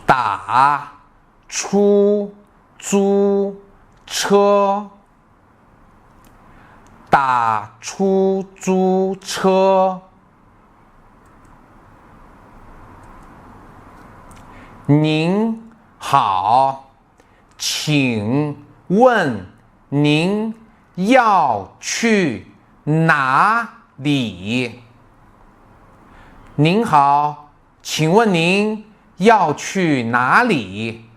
打出租车，打出租车。您好，请问您要去哪里？您好，请问您要去哪里？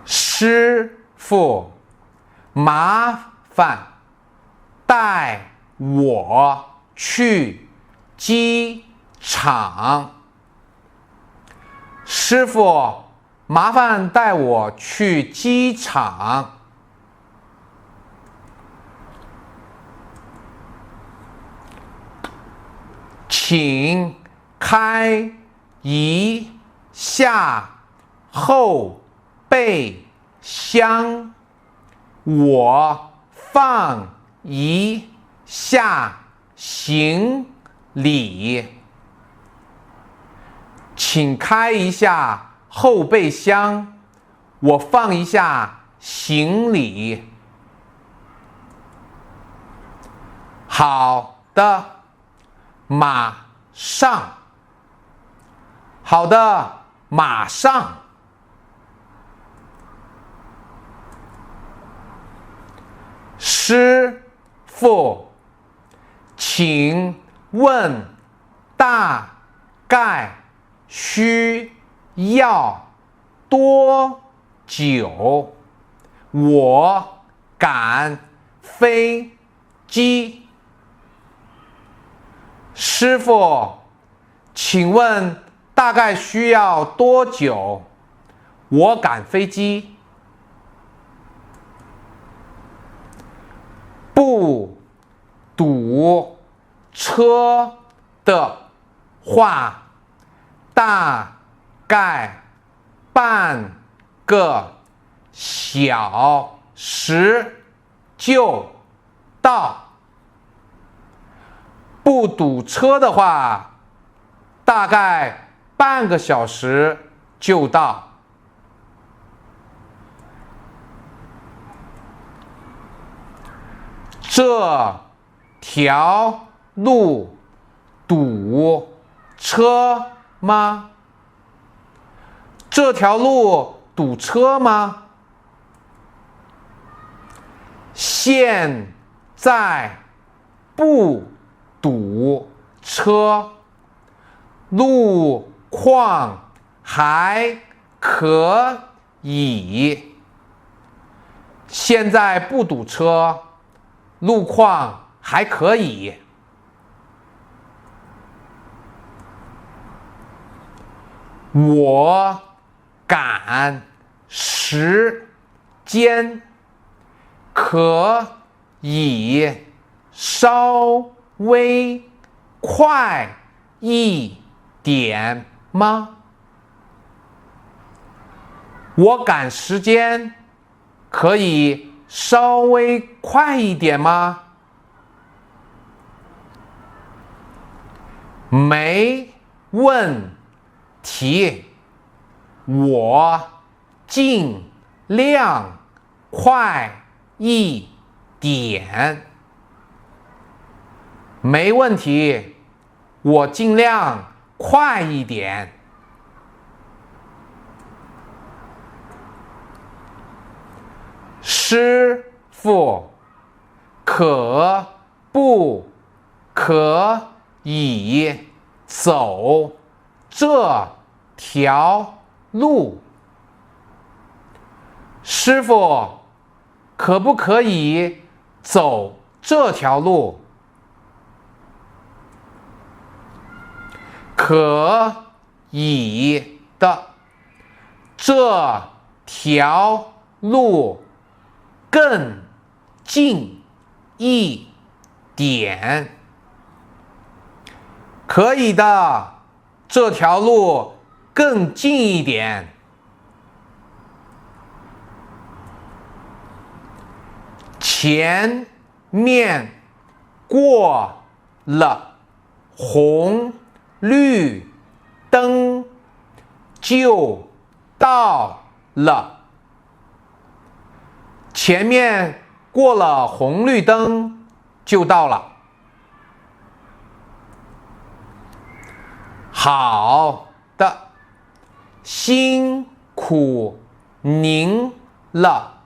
师傅，麻烦带我去机场。师傅，麻烦带我去机场。请开一下后备箱，我放一下行李。请开一下后备箱，我放一下行李。好的，马上。好的，马上。师傅，请问大概需要多久？我赶飞机。师傅，请问大概需要多久？我赶飞机。不堵车的话，大概半个小时就到。不堵车的话，大概半个小时就到。这条路堵车吗？这条路堵车吗？现在不堵车，路况还可以。现在不堵车，路况还可以。我赶时间，可以稍微快一点吗？我赶时间，可以稍微快一点吗？没问题，我尽量快一点。没问题，我尽量快一点。师傅，可不可以走这条路？师傅，可不可以走这条路？可以的，这条路更近一点。可以的，这条路更近一点。前面过了红绿灯就到了。前面过了红绿灯就到了。好的，辛苦您了。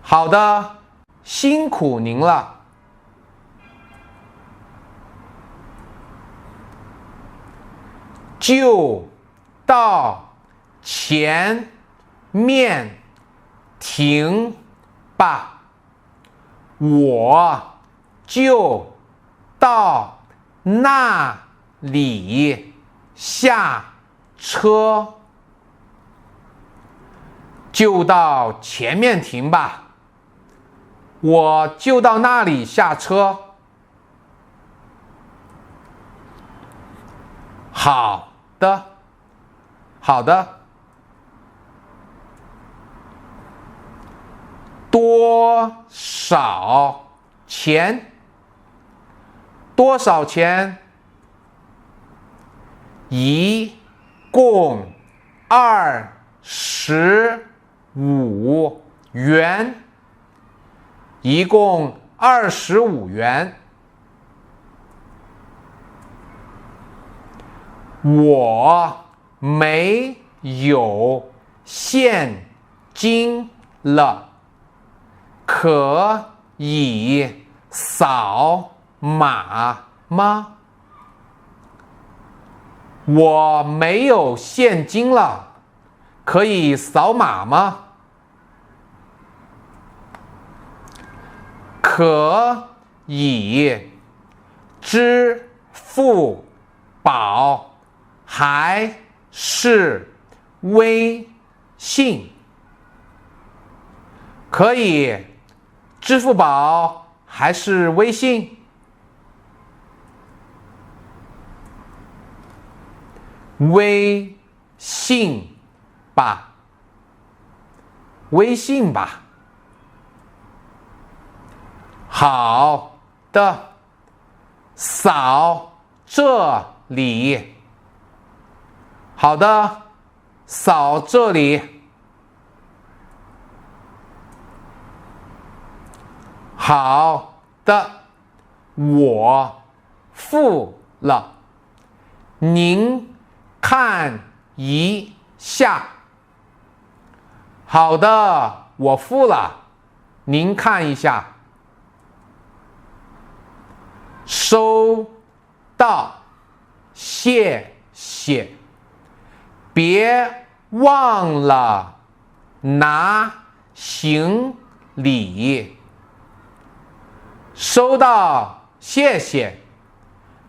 好的，辛苦您了。就到前面停吧，我就到那里下车。就到前面停吧，我就到那里下车。好的，好的。多少钱？多少钱？一共25元。一共25元。我没有现金了，可以扫码吗？我没有现金了，可以扫码吗？可以，支付宝还是微信？可以，支付宝还是微信？微信吧，微信吧。好的，扫这里。好的，扫这里。好的，我付了。您看一下。好的，我付了。您看一下。收到，谢谢。别忘了拿行李。收到，谢谢。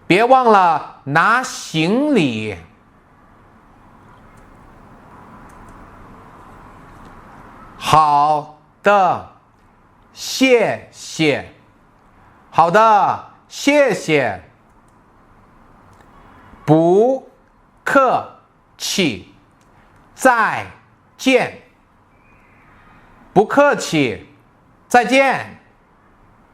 别忘了拿行李。好的，谢谢。好的，谢谢。不客气。再见。不客气，再见。